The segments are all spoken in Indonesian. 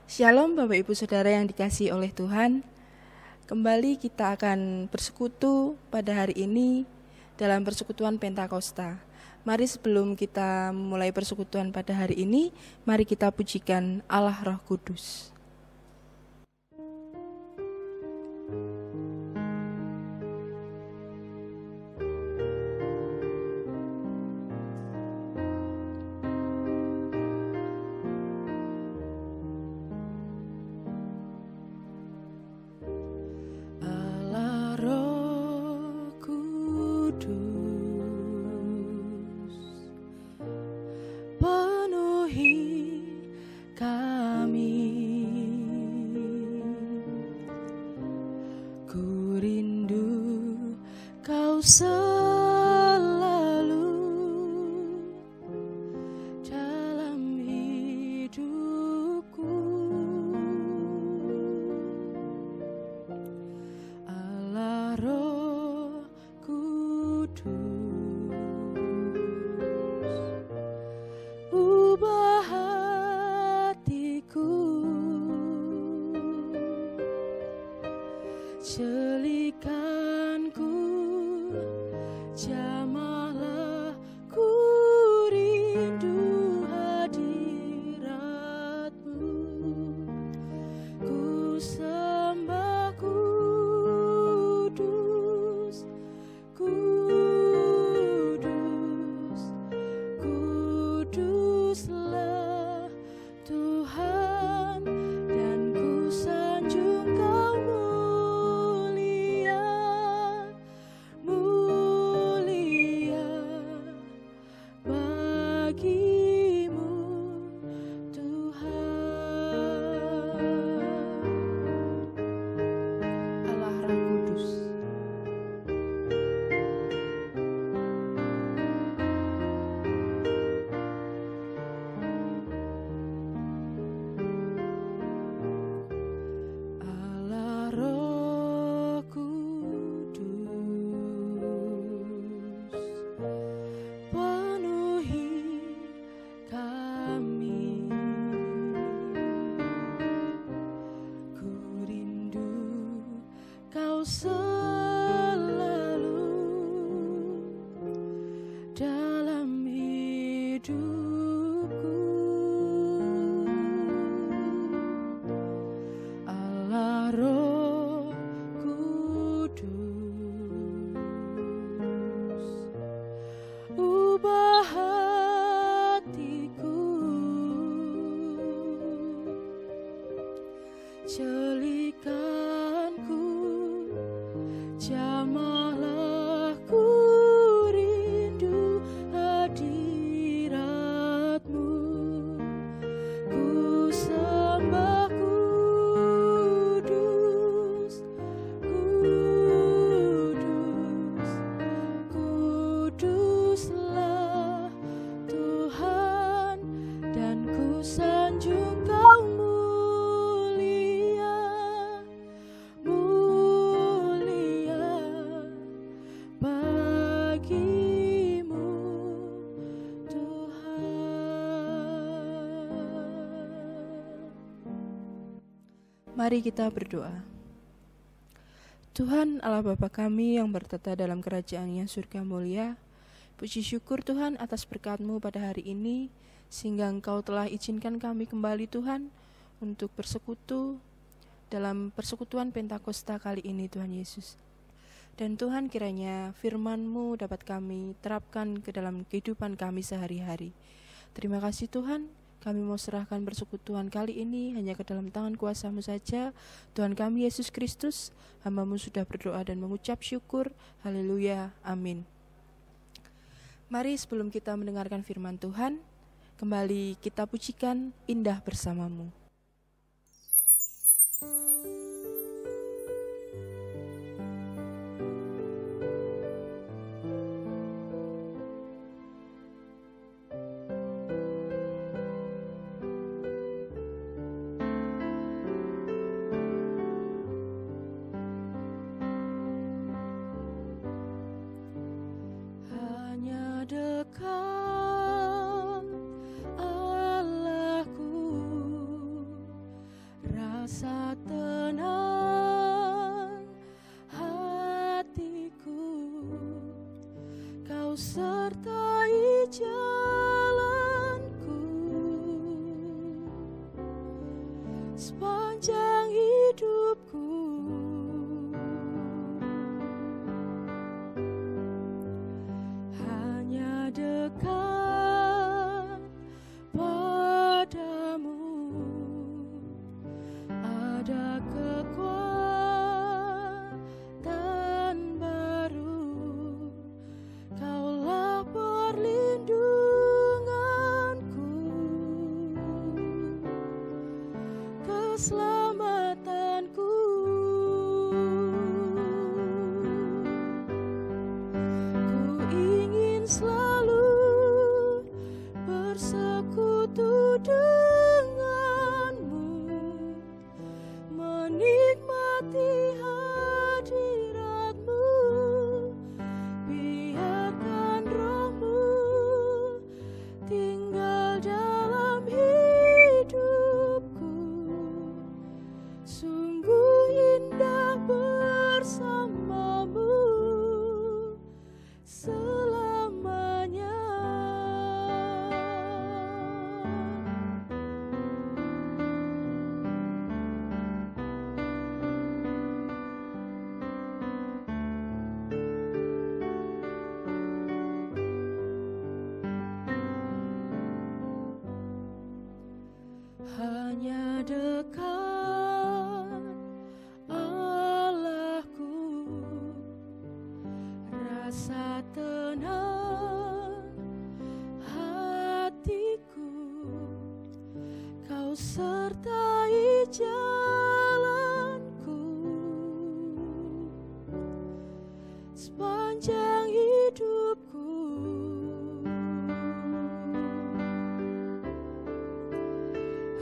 Shalom Bapak Ibu Saudara yang dikasihi oleh Tuhan. Kembali kita akan bersekutu pada hari ini dalam persekutuan Pentakosta. Mari sebelum kita mulai persekutuan pada hari ini, mari kita pujikan Allah Roh Kudus. Mari kita berdoa. Tuhan Allah Bapa kami yang bertata dalam kerajaan-Nya surga mulia, puji syukur Tuhan atas berkat-Mu pada hari ini, sehingga Engkau telah izinkan kami kembali Tuhan untuk bersekutu dalam persekutuan Pentakosta kali ini Tuhan Yesus. Dan Tuhan kiranya firman-Mu dapat kami terapkan ke dalam kehidupan kami sehari-hari. Terima kasih Tuhan. Kami mau serahkan persekutuan kali ini hanya ke dalam tangan kuasa-Mu saja. Tuhan kami Yesus Kristus, hamba-Mu sudah berdoa dan mengucap syukur. Haleluya, amin. Mari sebelum kita mendengarkan firman Tuhan, kembali kita pujikan Indah Bersama-Mu. dekat Allahku, rasa tenang hatiku, Kau sertai jalanku sepanjang hidupku. Hanya dekat padamu ada kekuatan baru, Kaulah perlindunganku, keselamatanku. Ku ingin selalu bersekutu denganmu, menikmati hadiratmu. Biarkan rohmu tinggal dalam hidupku. Sungguh indah bersamamu selamanya. Hanya dekat Allahku, rasa tenang hatiku, Kau sertai jalanku sepanjang hidupku.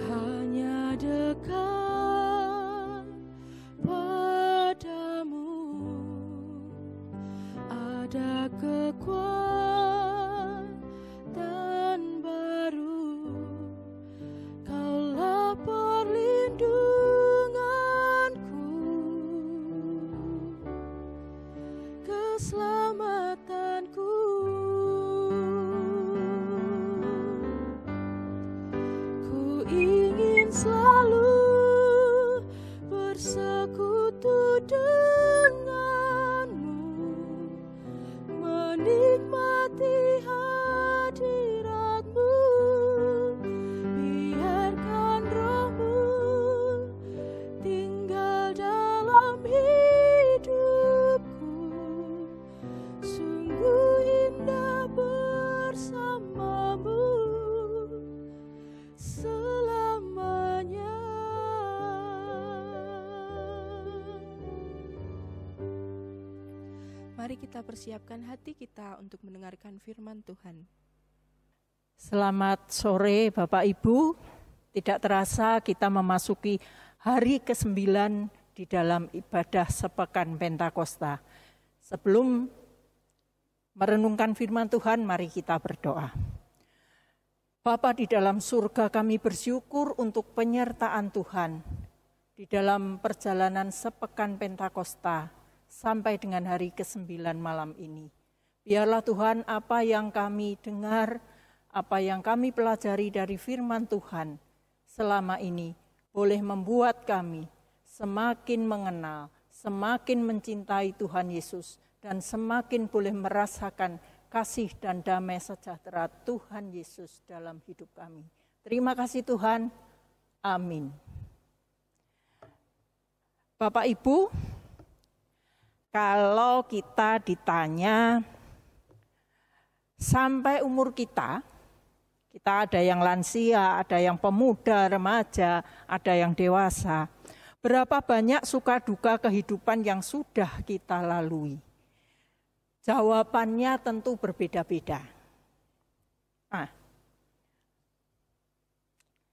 Hanya dekat padamu ada kekuatan baru, Kaulah perlindunganku, keselamatanku. Ku ingin selalu bersekutu denganmu, menikmati hadiratmu. Biarkan rohmu tinggal dalam hidupku. Sungguh indah bersamamu selamanya. Mari kita persiapkan hati kita untuk mendengarkan firman Tuhan. Selamat sore Bapak Ibu, tidak terasa kita memasuki hari ke-9 di dalam ibadah sepekan Pentakosta. Sebelum merenungkan firman Tuhan, mari kita berdoa. Bapa di dalam surga, kami bersyukur untuk penyertaan Tuhan di dalam perjalanan sepekan Pentakosta sampai dengan hari ke-9 malam ini. Biarlah Tuhan apa yang kami dengar, apa yang kami pelajari dari firman Tuhan selama ini boleh membuat kami semakin mengenal, semakin mencintai Tuhan Yesus, dan semakin boleh merasakan kasih dan damai sejahtera Tuhan Yesus dalam hidup kami. Terima kasih Tuhan. Amin. Bapak Ibu, kalau kita ditanya sampai umur kita ada yang lansia, ada yang pemuda, remaja, ada yang dewasa. Berapa banyak suka duka kehidupan yang sudah kita lalui? Jawabannya tentu berbeda-beda.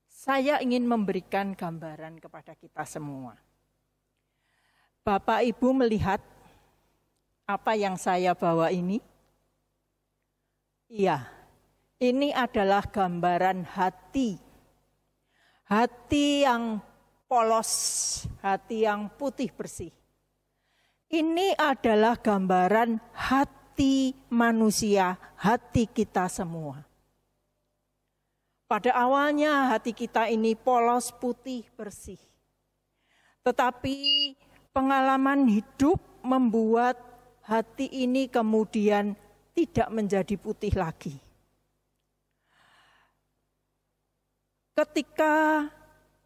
Saya ingin memberikan gambaran kepada kita semua. Bapak Ibu melihat apa yang saya bawa ini? Iya, ini adalah gambaran hati. Hati yang polos, hati yang putih bersih. Ini adalah gambaran hati manusia, hati kita semua. Pada awalnya hati kita ini polos, putih, bersih. Tetapi pengalaman hidup membuat hati ini kemudian tidak menjadi putih lagi. Ketika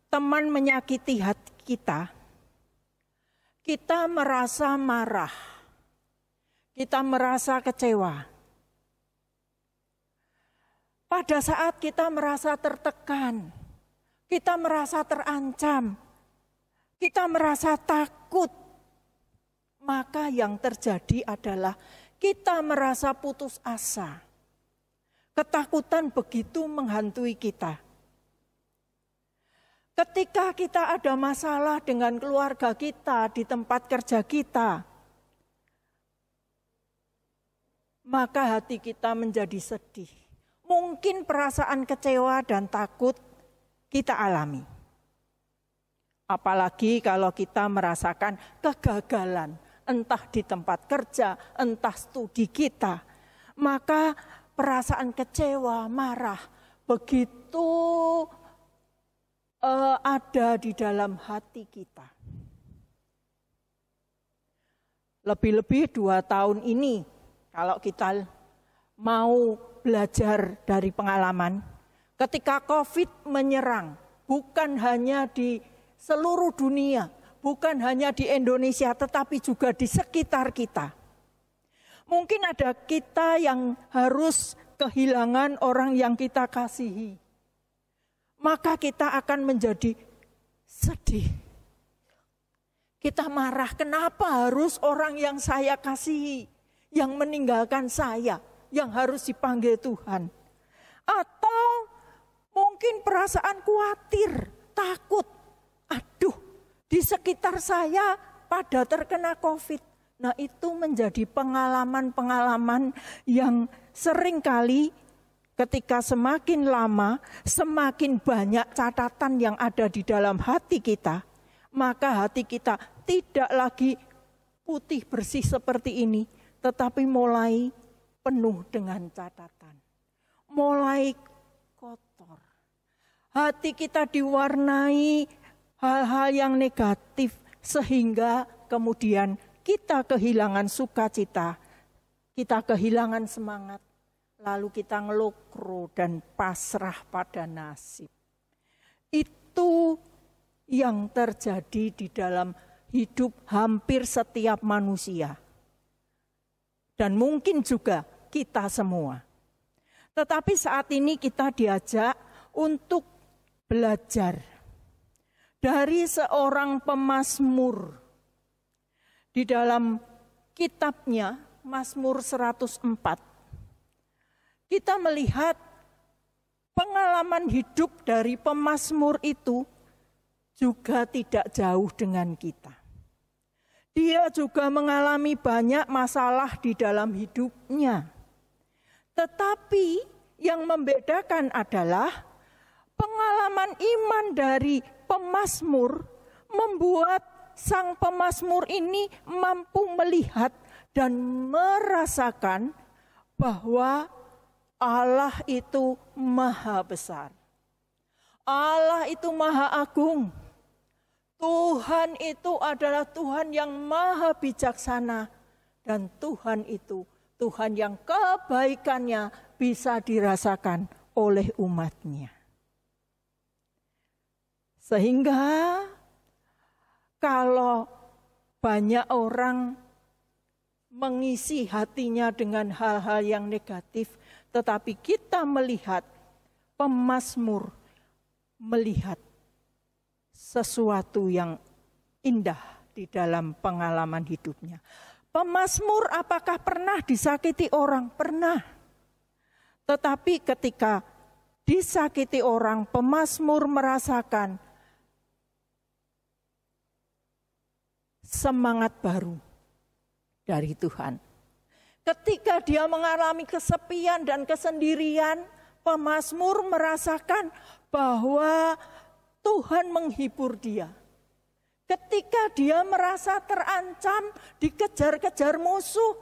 teman menyakiti hati kita, kita merasa marah, kita merasa kecewa. Pada saat kita merasa tertekan, kita merasa terancam, kita merasa takut, maka yang terjadi adalah kita merasa putus asa. Ketakutan begitu menghantui kita. Ketika kita ada masalah dengan keluarga kita, di tempat kerja kita, maka hati kita menjadi sedih. Mungkin perasaan kecewa dan takut kita alami. Apalagi kalau kita merasakan kegagalan, entah di tempat kerja, entah studi kita. Maka perasaan kecewa, marah, begitu ada di dalam hati kita. Lebih-lebih 2 tahun ini, kalau kita mau belajar dari pengalaman, ketika COVID menyerang, bukan hanya di seluruh dunia, bukan hanya di Indonesia, tetapi juga di sekitar kita. Mungkin ada kita yang harus kehilangan orang yang kita kasihi. Maka kita akan menjadi sedih. Kita marah, kenapa harus orang yang saya kasihi, yang meninggalkan saya, yang harus dipanggil Tuhan. Atau mungkin perasaan khawatir, takut. Aduh, di sekitar saya pada terkena COVID. Nah, itu menjadi pengalaman-pengalaman yang seringkali ketika semakin lama, semakin banyak catatan yang ada di dalam hati kita, maka hati kita tidak lagi putih bersih seperti ini, tetapi mulai penuh dengan catatan. Mulai kotor. Hati kita diwarnai hal-hal yang negatif, sehingga kemudian kita kehilangan sukacita, kita kehilangan semangat. Lalu kita ngelokro dan pasrah pada nasib. Itu yang terjadi di dalam hidup hampir setiap manusia. Dan mungkin juga kita semua. Tetapi saat ini kita diajak untuk belajar dari seorang pemazmur. Di dalam kitabnya Mazmur 104. Kita melihat pengalaman hidup dari pemazmur itu juga tidak jauh dengan kita. Dia juga mengalami banyak masalah di dalam hidupnya. Tetapi yang membedakan adalah pengalaman iman dari pemazmur membuat sang pemazmur ini mampu melihat dan merasakan bahwa Allah itu maha besar. Allah itu maha agung. Tuhan itu adalah Tuhan yang maha bijaksana. Dan Tuhan itu Tuhan yang kebaikannya bisa dirasakan oleh umatnya. Sehingga kalau banyak orang mengisi hatinya dengan hal-hal yang negatif, tetapi kita melihat pemazmur, melihat sesuatu yang indah di dalam pengalaman hidupnya. Pemazmur apakah pernah disakiti orang? Pernah. Tetapi ketika disakiti orang, pemazmur merasakan semangat baru dari Tuhan. Ketika dia mengalami kesepian dan kesendirian, pemazmur merasakan bahwa Tuhan menghibur dia. Ketika dia merasa terancam, dikejar-kejar musuh,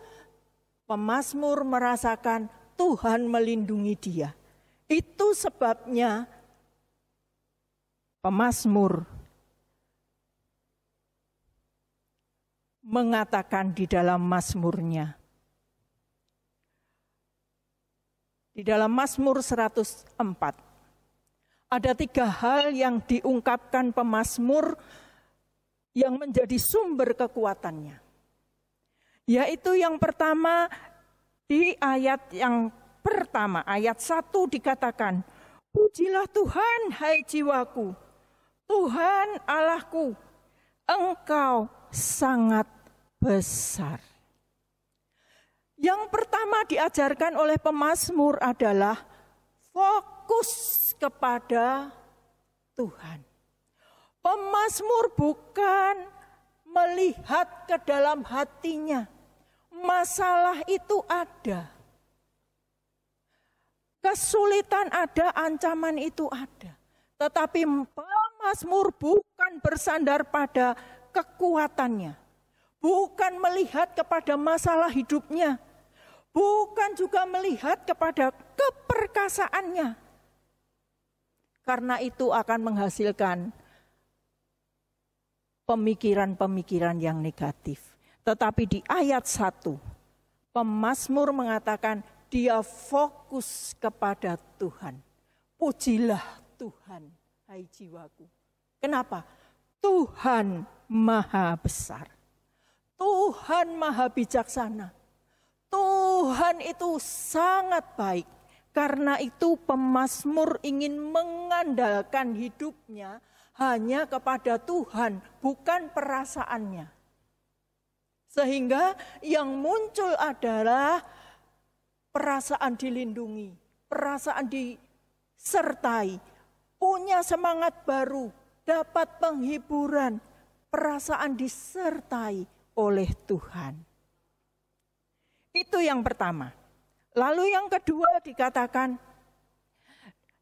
pemazmur merasakan Tuhan melindungi dia. Itu sebabnya pemazmur mengatakan di dalam mazmurnya, di dalam Mazmur 104, ada 3 hal yang diungkapkan pemazmur yang menjadi sumber kekuatannya. Yaitu yang pertama, di ayat yang pertama, ayat 1 dikatakan, pujilah Tuhan hai jiwaku, Tuhan Allahku, Engkau sangat besar. Yang pertama diajarkan oleh pemazmur adalah fokus kepada Tuhan. Pemazmur bukan melihat ke dalam hatinya. Masalah itu ada. Kesulitan ada, ancaman itu ada. Tetapi pemazmur bukan bersandar pada kekuatannya. Bukan melihat kepada masalah hidupnya. Bukan juga melihat kepada keperkasaannya. Karena itu akan menghasilkan pemikiran-pemikiran yang negatif. Tetapi di ayat 1, pemazmur mengatakan dia fokus kepada Tuhan. Pujilah Tuhan, hai jiwaku. Kenapa? Tuhan maha besar. Tuhan maha bijaksana. Tuhan itu sangat baik. Karena itu pemazmur ingin mengandalkan hidupnya hanya kepada Tuhan, bukan perasaannya. Sehingga yang muncul adalah perasaan dilindungi, perasaan disertai, punya semangat baru, dapat penghiburan, perasaan disertai oleh Tuhan. Itu yang pertama. Lalu yang kedua dikatakan,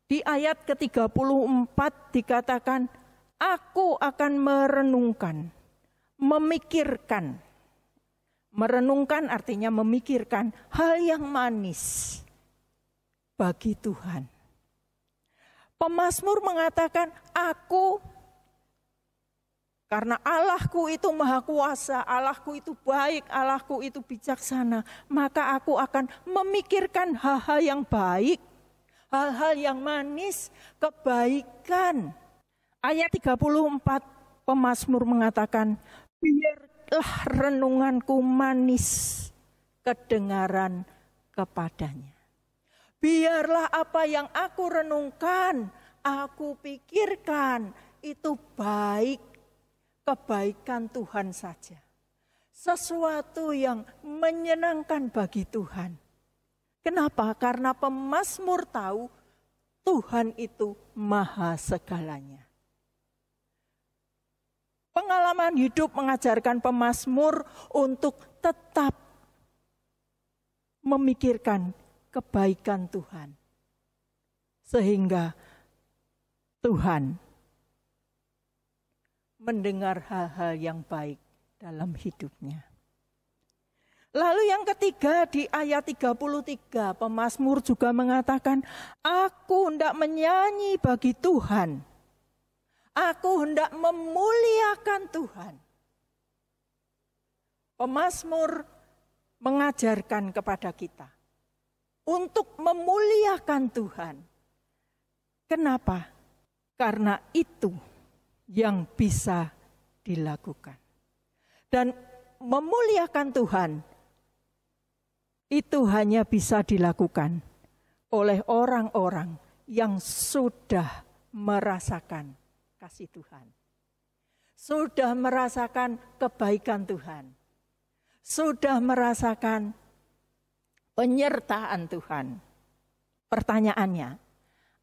di ayat ke-34 dikatakan, aku akan merenungkan, memikirkan. Merenungkan artinya memikirkan hal yang manis bagi Tuhan. Pemazmur mengatakan, karena Allahku itu maha kuasa, Allahku itu baik, Allahku itu bijaksana, maka aku akan memikirkan hal-hal yang baik, hal-hal yang manis, kebaikan. Ayat 34 pemazmur mengatakan, biarlah renunganku manis kedengaran kepadanya. Biarlah apa yang aku renungkan, aku pikirkan, itu baik. Kebaikan Tuhan saja. Sesuatu yang menyenangkan bagi Tuhan. Kenapa? Karena pemazmur tahu Tuhan itu maha segalanya. Pengalaman hidup mengajarkan pemazmur untuk tetap memikirkan kebaikan Tuhan. Sehingga Tuhan mendengar hal-hal yang baik dalam hidupnya. Lalu yang ketiga di ayat 33 pemazmur juga mengatakan, aku hendak menyanyi bagi Tuhan. Aku hendak memuliakan Tuhan. Pemazmur mengajarkan kepada kita untuk memuliakan Tuhan. Kenapa? Karena itu yang bisa dilakukan. Dan memuliakan Tuhan itu hanya bisa dilakukan oleh orang-orang yang sudah merasakan kasih Tuhan. Sudah merasakan kebaikan Tuhan. Sudah merasakan penyertaan Tuhan. Pertanyaannya,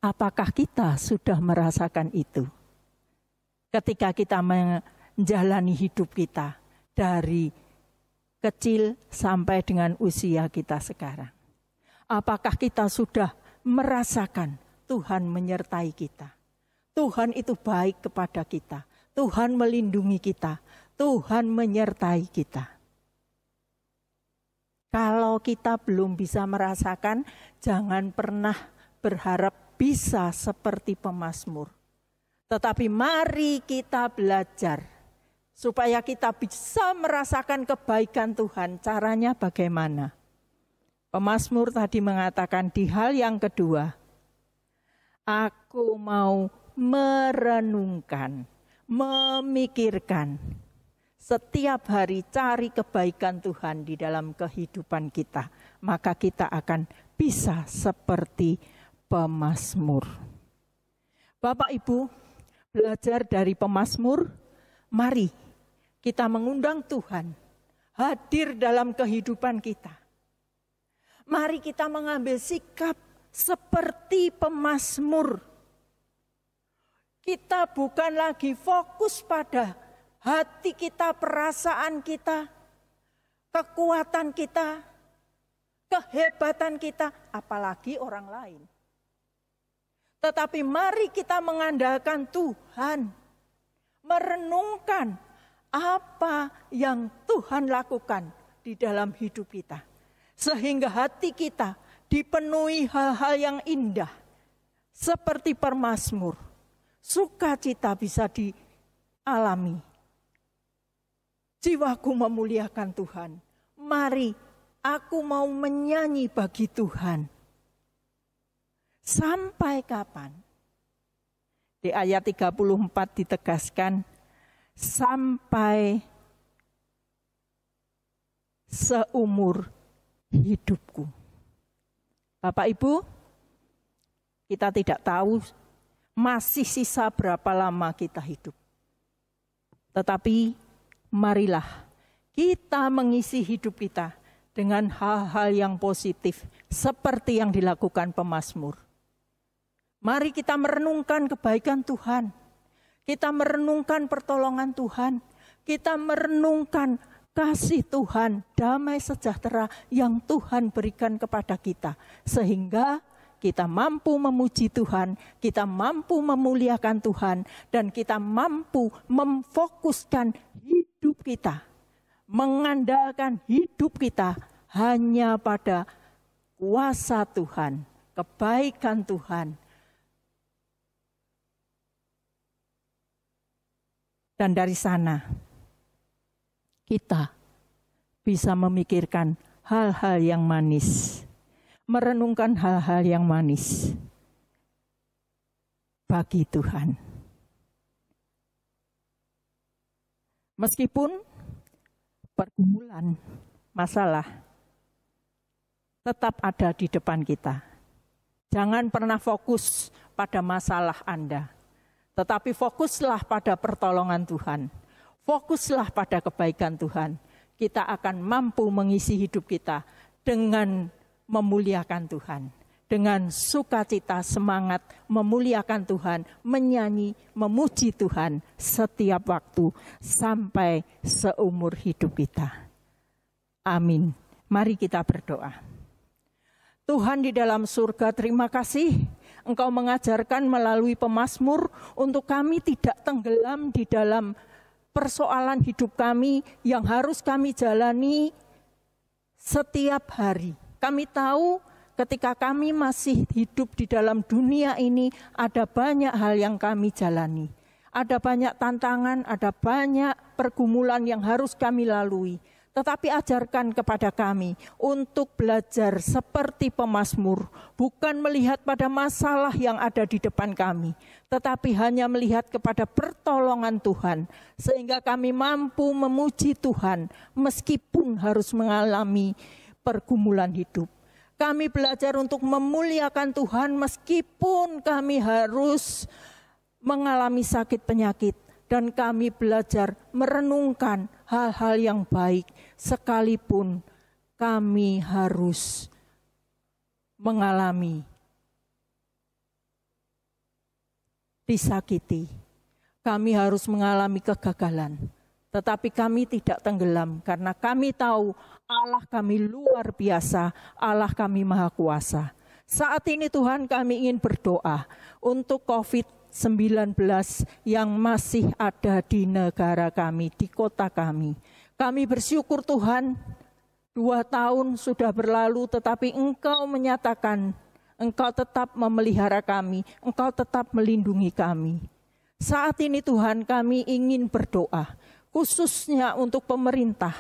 apakah kita sudah merasakan itu? Ketika kita menjalani hidup kita dari kecil sampai dengan usia kita sekarang. Apakah kita sudah merasakan Tuhan menyertai kita? Tuhan itu baik kepada kita. Tuhan melindungi kita. Tuhan menyertai kita. Kalau kita belum bisa merasakan, jangan pernah berharap bisa seperti pemazmur. Tetapi mari kita belajar supaya kita bisa merasakan kebaikan Tuhan. Caranya bagaimana? Pemazmur tadi mengatakan di hal yang kedua, aku mau merenungkan, memikirkan, setiap hari cari kebaikan Tuhan di dalam kehidupan kita. Maka kita akan bisa seperti pemazmur. Bapak Ibu, belajar dari pemazmur, mari kita mengundang Tuhan hadir dalam kehidupan kita. Mari kita mengambil sikap seperti pemazmur. Kita bukan lagi fokus pada hati kita, perasaan kita, kekuatan kita, kehebatan kita, apalagi orang lain. Tetapi mari kita mengandalkan Tuhan, merenungkan apa yang Tuhan lakukan di dalam hidup kita. Sehingga hati kita dipenuhi hal-hal yang indah, seperti pemazmur. Sukacita bisa dialami. Jiwaku memuliakan Tuhan. Mari aku mau menyanyi bagi Tuhan. Sampai kapan? Di ayat 34 ditegaskan, sampai seumur hidupku. Bapak Ibu, kita tidak tahu masih sisa berapa lama kita hidup. Tetapi marilah kita mengisi hidup kita dengan hal-hal yang positif seperti yang dilakukan pemazmur. Mari kita merenungkan kebaikan Tuhan. Kita merenungkan pertolongan Tuhan. Kita merenungkan kasih Tuhan, damai sejahtera yang Tuhan berikan kepada kita. Sehingga kita mampu memuji Tuhan, kita mampu memuliakan Tuhan, dan kita mampu memfokuskan hidup kita, mengandalkan hidup kita hanya pada kuasa Tuhan, kebaikan Tuhan. Dan dari sana kita bisa memikirkan hal-hal yang manis, merenungkan hal-hal yang manis bagi Tuhan. Meskipun pergumulan, masalah tetap ada di depan kita. Jangan pernah fokus pada masalah Anda, tetapi fokuslah pada pertolongan Tuhan. Fokuslah pada kebaikan Tuhan. Kita akan mampu mengisi hidup kita dengan memuliakan Tuhan. Dengan sukacita, semangat memuliakan Tuhan, menyanyi, memuji Tuhan setiap waktu sampai seumur hidup kita. Amin. Mari kita berdoa. Tuhan di dalam surga, terima kasih Engkau mengajarkan melalui pemazmur untuk kami tidak tenggelam di dalam persoalan hidup kami yang harus kami jalani setiap hari. Kami tahu ketika kami masih hidup di dalam dunia ini, ada banyak hal yang kami jalani. Ada banyak tantangan, ada banyak pergumulan yang harus kami lalui. Tetapi ajarkan kepada kami untuk belajar seperti pemazmur, bukan melihat pada masalah yang ada di depan kami, tetapi hanya melihat kepada pertolongan Tuhan, sehingga kami mampu memuji Tuhan meskipun harus mengalami pergumulan hidup. Kami belajar untuk memuliakan Tuhan meskipun kami harus mengalami sakit penyakit. Dan kami belajar merenungkan hal-hal yang baik sekalipun kami harus mengalami disakiti. Kami harus mengalami kegagalan. Tetapi kami tidak tenggelam karena kami tahu Allah kami luar biasa, Allah kami maha kuasa. Saat ini Tuhan kami ingin berdoa untuk COVID-19 yang masih ada di negara kami, di kota kami. Kami bersyukur Tuhan, 2 tahun sudah berlalu tetapi Engkau menyatakan Engkau tetap memelihara kami, Engkau tetap melindungi kami. Saat ini Tuhan, kami ingin berdoa, khususnya untuk pemerintah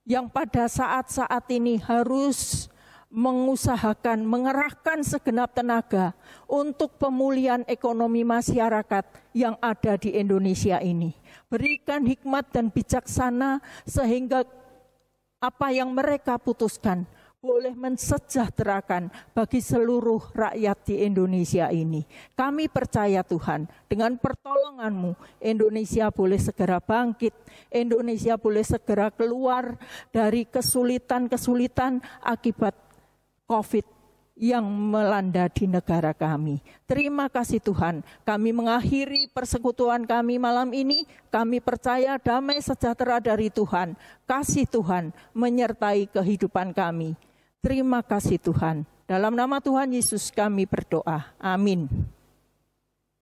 yang pada saat-saat ini harus mengusahakan, mengerahkan segenap tenaga untuk pemulihan ekonomi masyarakat yang ada di Indonesia ini. Berikan hikmat dan bijaksana sehingga apa yang mereka putuskan boleh mensejahterakan bagi seluruh rakyat di Indonesia ini. Kami percaya Tuhan, dengan pertolongan-Mu, Indonesia boleh segera bangkit, Indonesia boleh segera keluar dari kesulitan-kesulitan akibat COVID yang melanda di negara kami. Terima kasih Tuhan, kami mengakhiri persekutuan kami malam ini. Kami percaya damai sejahtera dari Tuhan, kasih Tuhan menyertai kehidupan kami. Terima kasih Tuhan. Dalam nama Tuhan Yesus kami berdoa. Amin.